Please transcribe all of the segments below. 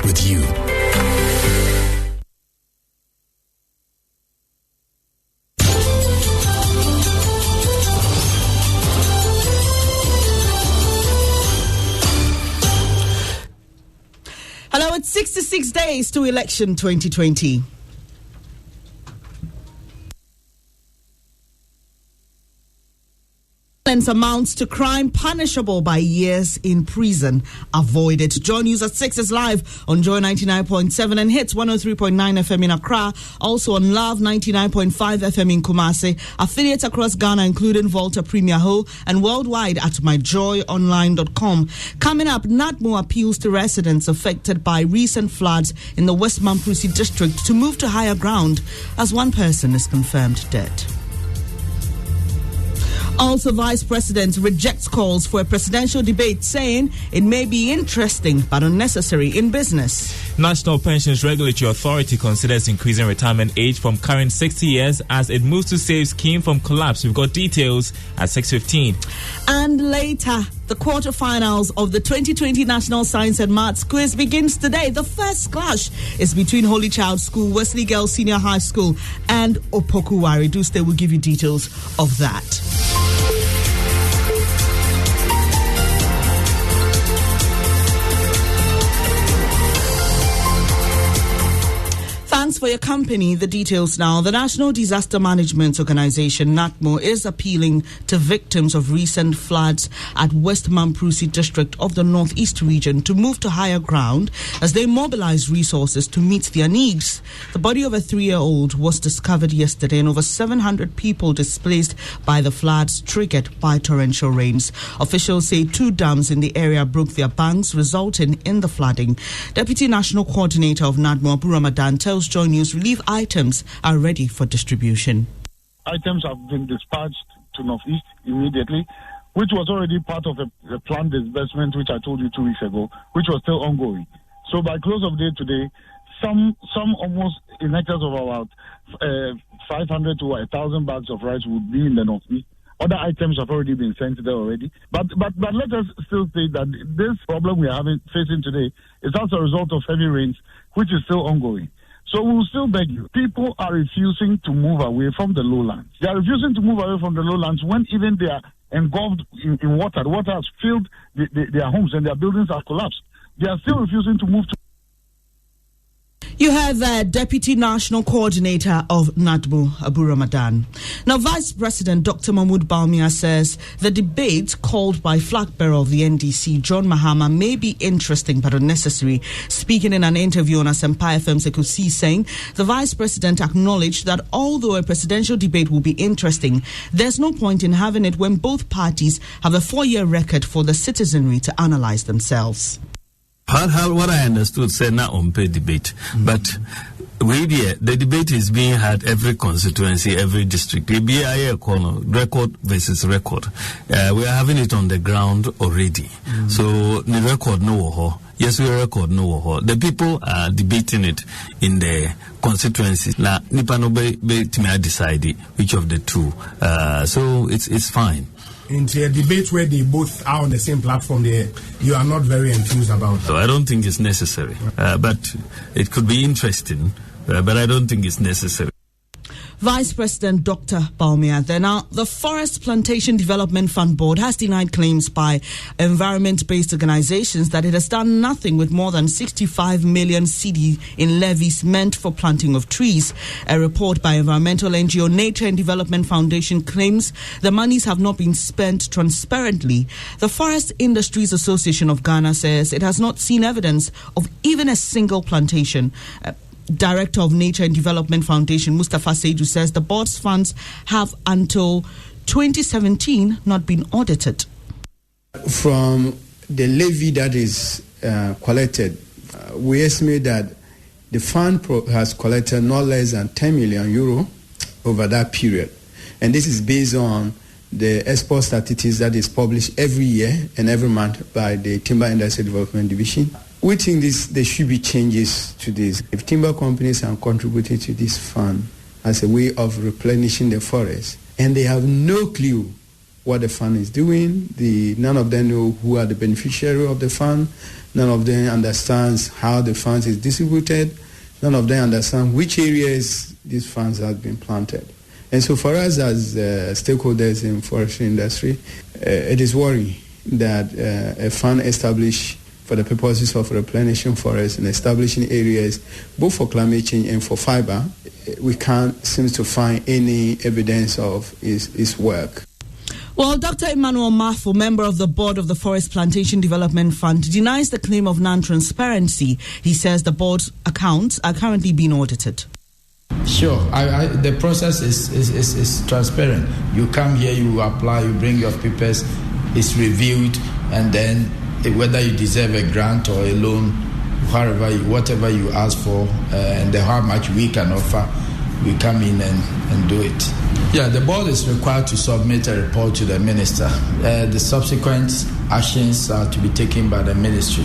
with you. Hello, it's 66 days to election 2020. Amounts to crime punishable by years in prison avoided. Joy News at 6 is live on Joy 99.7 and hits 103.9 FM in Accra. Also on Love 99.5 FM in Kumasi. Affiliates across Ghana, including Volta Premier Ho, and worldwide at myjoyonline.com. Coming up, NADMO appeals to residents affected by recent floods in the West Mamprusi district to move to higher ground as one person is confirmed dead. Also, Vice President rejects calls for a presidential debate, saying it may be interesting but unnecessary in business. National Pensions Regulatory Authority considers increasing retirement age from current 60 years as it moves to save scheme from collapse. We've got details at 6:15. And later, the quarterfinals of the 2020 National Science and Maths Quiz begins today. The first clash is between Holy Child School, Wesley Girls Senior High School, and Opokuwari. Do stay, we'll give you details of that. Thanks for your company. The details now. The National Disaster Management Organization, NADMO, is appealing to victims of recent floods at West Mamprusi district of the Northeast region to move to higher ground as they mobilize resources to meet their needs. The body of a 3-year-old was discovered yesterday and over 700 people displaced by the floods triggered by torrential rains. Officials say 2 dams in the area broke their banks, resulting in the flooding. Deputy National Coordinator of NADMO, Abu Ramadan, tells Joy News relief items are ready for distribution. Items have been dispatched to Northeast immediately, which was already part of a planned disbursement, which I told you 2 weeks ago, which was still ongoing. So by close of day today, some almost in excess of about 500 to 1,000 bags of rice would be in the Northeast. Other items have already been sent there already. But let us still say that this problem we are facing today is as a result of heavy rains, which is still ongoing. So we will still beg you. People are refusing to move away from the lowlands. They are refusing to move away from the lowlands when even they are engulfed in water. The water has filled their homes and their buildings have collapsed. They are still refusing to move to. You have the Deputy National Coordinator of NADMO, Abu Ramadan. Now, Vice President Dr. Mahmoud Bawumia says the debate called by flag bearer of the NDC, John Mahama, may be interesting but unnecessary. Speaking in an interview on Asempa FM, Sekusi saying the Vice President acknowledged that although a presidential debate will be interesting, there's no point in having it when both parties have a 4-year record for the citizenry to analyze themselves. What I understood said not on pay debate, but the debate is being had every constituency, every district. The BIA record versus record. We are having it on the ground already. So the record no. Yes, we record no. The people are debating it in the constituency. Now, nipa no be decide which of the two. So it's fine. Into a debate where they both are on the same platform, you are not very enthused about. So I don't think it's necessary, but it could be interesting, but I don't think it's necessary. Vice President Dr. Bawumia. Now, the Forest Plantation Development Fund Board has denied claims by environment-based organizations that it has done nothing with more than 65 million cedi in levies meant for planting of trees. A report by environmental NGO Nature and Development Foundation claims the monies have not been spent transparently. The Forest Industries Association of Ghana says it has not seen evidence of even a single plantation. Director of Nature and Development Foundation, Mustafa Seidu, says the board's funds have until 2017 not been audited. From the levy that is collected, we estimate that the fund has collected no less than 10 million euro over that period. And this is based on the export statistics that is published every year and every month by the Timber Industry Development Division. We think there should be changes to this. If timber companies are contributing to this fund as a way of replenishing the forest, and they have no clue what the fund is doing. None of them know who are the beneficiary of the fund. None of them understands how the funds is distributed. None of them understand which areas these funds have been planted. And so for us as stakeholders in forestry industry, it is worrying that a fund established for the purposes of replenishing forests and establishing areas both for climate change and for fiber, we can't seem to find any evidence of its work. Well, Dr. Emmanuel Mafo, member of the board of the Forest Plantation Development Fund, denies the claim of non-transparency. He says the board's accounts are currently being audited. Sure, the process is transparent. You come here, you apply, you bring your papers, it's reviewed, and then whether you deserve a grant or a loan, whatever you ask for, and how much we can offer, we come in and do it. Yeah, the board is required to submit a report to the minister. The subsequent actions are to be taken by the ministry.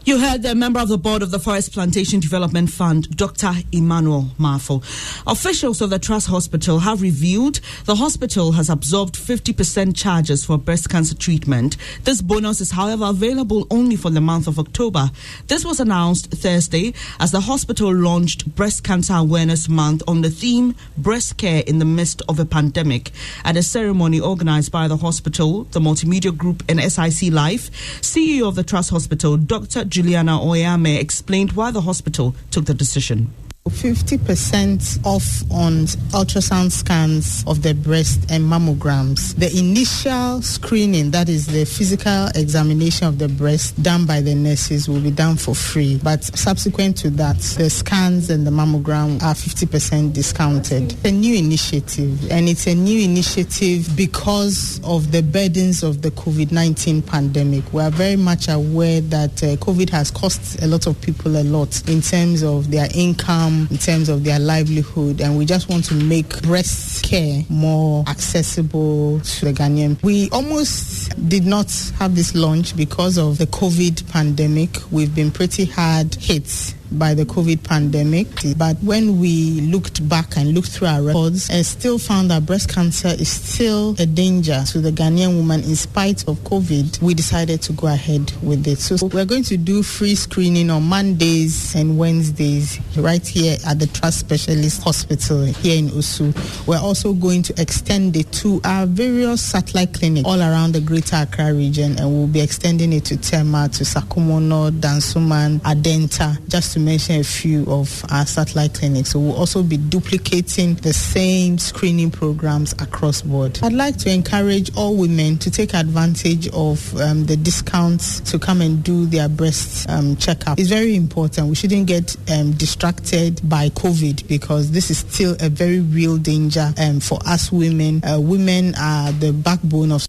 You heard the member of the board of the Forest Plantation Development Fund, Dr. Emmanuel Mafo. Officials of the Trust Hospital have revealed the hospital has absorbed 50% charges for breast cancer treatment. This bonus is, however, available only for the month of October. This was announced Thursday as the hospital launched Breast Cancer Awareness Month on the theme Breast Care in the Midst of a Pandemic at a ceremony organized by the hospital, the Multimedia Group, and SIC Life. CEO of the Trust Hospital, Dr. Juliana Oyame, explained why the hospital took the decision. 50% off on ultrasound scans of the breast and mammograms. The initial screening, that is the physical examination of the breast done by the nurses, will be done for free. But subsequent to that, the scans and the mammogram are 50% discounted. It's a new initiative, and it's a new initiative because of the burdens of the COVID-19 pandemic. We are very much aware that COVID has cost a lot of people a lot in terms of their income, in terms of their livelihood, and we just want to make breast care more accessible to the Ghanaian. We almost did not have this launch because of the COVID pandemic. We've been pretty hard hit by the COVID pandemic, but when we looked back and looked through our records and still found that breast cancer is still a danger to the Ghanaian woman in spite of COVID, we decided to go ahead with it. So we're going to do free screening on Mondays and Wednesdays right here at the Trust Specialist Hospital here in Osu. We're also going to extend it to our various satellite clinics all around the Greater Accra region, and we'll be extending it to Tema, to Sakumono, Dansuman, Adenta, just to mention a few of our satellite clinics. So we'll also be duplicating the same screening programs across board. I'd like to encourage all women to take advantage of the discounts to come and do their breast checkup. It's very important. We shouldn't get distracted by COVID, because this is still a very real danger for us women. Women are the backbone of.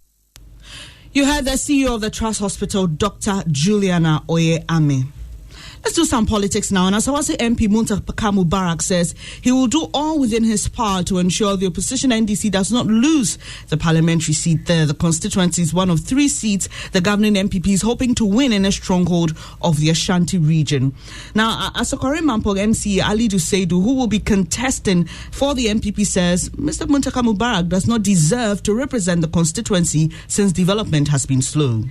You heard the CEO of the Trust Hospital, Dr. Juliana Oyame. Let's do some politics now. And Asawase MP Muntaka Mubarak says he will do all within his power to ensure the opposition NDC does not lose the parliamentary seat there. The constituency is one of 3 seats the governing MPP is hoping to win in a stronghold of the Ashanti region. Now, Asokore Mampong MC Ali Duseidu, who will be contesting for the MPP, says Mr. Muntaka Mubarak does not deserve to represent the constituency since development has been slow.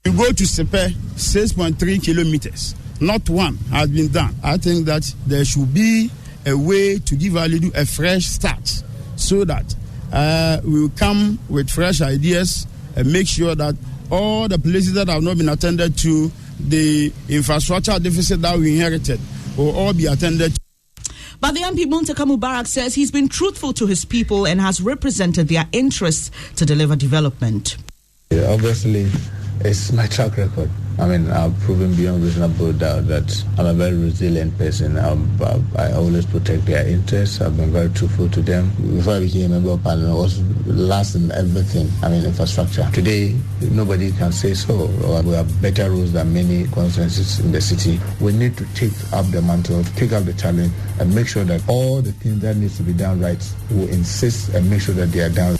You go to Sepe, 6.3 kilometers. Not one has been done. I think that there should be a way to give Alidu a fresh start so that we will come with fresh ideas and make sure that all the places that have not been attended to, the infrastructure deficit that we inherited, will all be attended to. But the MP Muntaka Mubarak says he's been truthful to his people and has represented their interests to deliver development. Yeah, obviously, it's my track record. I mean, I've proven beyond reasonable doubt that I'm a very resilient person. I always protect their interests. I've been very truthful to them. Before I became a member of parliament, I was last in everything. I mean, infrastructure. Today, nobody can say so. We have better roads than many constituencies in the city. We need to take up the mantle, take up the challenge, and make sure that all the things that needs to be done right, will insist and make sure that they are done.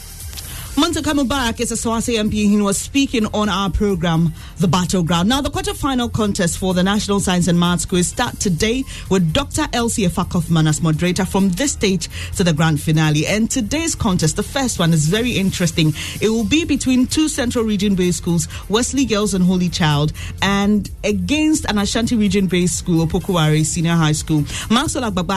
Montaka Mubarak is a Swasi MP. He was speaking on our program, The Battleground. Now, the quarterfinal contest for the National Science and Maths Quiz start today with Dr. Elsie Efakofman as moderator from this stage to the grand finale. And today's contest, the first one, is very interesting. It will be between two Central Region-based schools, Wesley Girls and Holy Child, and against an Ashanti Region-based school, Opokuwari Senior High School. Maxwell Agbagba